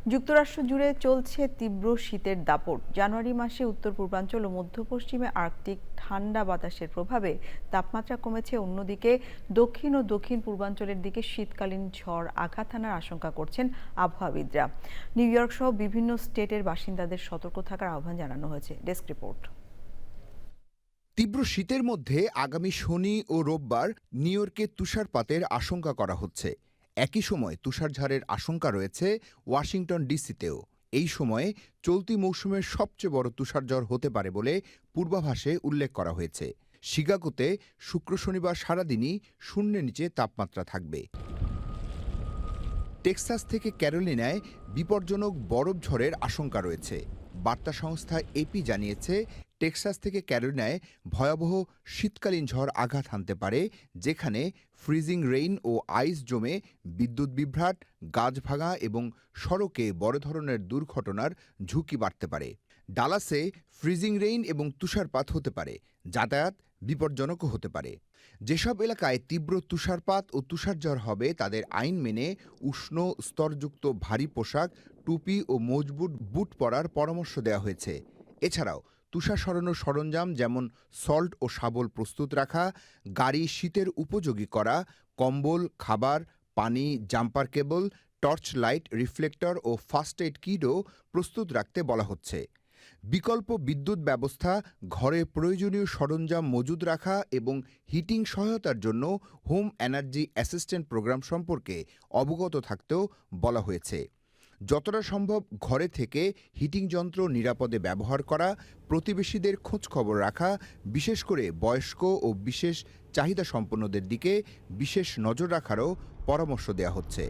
যুক্তরাষ্ট্র জুড়ে চলছে তীব্র শীতের দাপট। জানুয়ারি মাসে উত্তর পূর্বাঞ্চল ও মধ্য পশ্চিমে আর্কটিক ঠান্ডা বাতাসের প্রভাবে তাপমাত্রা কমেছে। অন্যদিকে দক্ষিণ ও দক্ষিণ পূর্বাঞ্চলের দিকে শীতকালীন ঝড় আঘাত হানার আশঙ্কা করছেন আবহাওয়াবিদরা। নিউ ইয়র্ক সহ বিভিন্ন স্টেটের বাসিন্দাদের সতর্ক থাকার আহ্বান জানানো হয়েছে। Desk report. তীব্র শীতের মধ্যে আগামী শনি ও রোববার নিউ ইয়র্কে তুষারপাতের আশঙ্কা করা হচ্ছে। একই সময় তুষারঝড়ের আশঙ্কা রয়েছে ওয়াশিংটন ডিসিতেও। এই সময়ে চলতি মৌসুমের সবচেয়ে বড় তুষারঝড় হতে পারে বলে পূর্বাভাসে উল্লেখ করা হয়েছে। শিকাগোতে শুক্র শনিবার সারাদিনই শূন্যের নিচে তাপমাত্রা থাকবে। টেক্সাস থেকে ক্যারোলিনায় বিপজ্জনক বরফ ঝড়ের আশঙ্কা রয়েছে। বার্তা সংস্থা এপি জানিয়েছে, টেক্সাস থেকে ক্যারোলিনায় ভয়াবহ শীতকালীন ঝড় আঘাত হানতে পারে, যেখানে ফ্রিজিং রেইন ও আইস জমে বিদ্যুৎ বিভ্রাট, গাছ ভাঙা এবং সড়কে বড় ধরনের দুর্ঘটনার ঝুঁকি বাড়তে পারে। ডালাসে ফ্রিজিং রেইন এবং তুষারপাত হতে পারে, যাতায়াত বিপজ্জনকও হতে পারে। যেসব এলাকায় তীব্র তুষারপাত ও তুষারঝড় হবে তাদের আইন মেনে উষ্ণ স্তরযুক্ত ভারী পোশাক, টুপি ও মজবুত বুট পরার পরামর্শ দেওয়া হয়েছে। এছাড়াও তুষার সরানোর সরঞ্জাম যেমন সল্ট ও শাবল প্রস্তুত রাখা, গাড়ি শীতের উপযোগী করা, কম্বল, খাবার, পানি, জাম্পার কেবল, টর্চ লাইট, রিফ্লেক্টর ও ফার্স্ট এইড কিটও প্রস্তুত রাখতে বলা হচ্ছে। বিকল্প বিদ্যুৎ ব্যবস্থা, ঘরে প্রয়োজনীয় সরঞ্জাম মজুদ রাখা এবং হিটিং সহায়তার জন্য হোম এনার্জি অ্যাসিস্ট্যান্ট প্রোগ্রাম সম্পর্কে অবগত থাকতেও বলা হয়েছে। যতটা সম্ভব ঘরে থেকে হিটিং যন্ত্র নিরাপদে ব্যবহার করা, প্রতিবেশীদের খোঁজখবর রাখা, বিশেষ করে বয়স্ক ও বিশেষ চাহিদা সম্পন্নদের দিকে বিশেষ নজর রাখারও পরামর্শ দেওয়া হচ্ছে।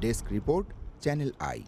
Desk report, channel I.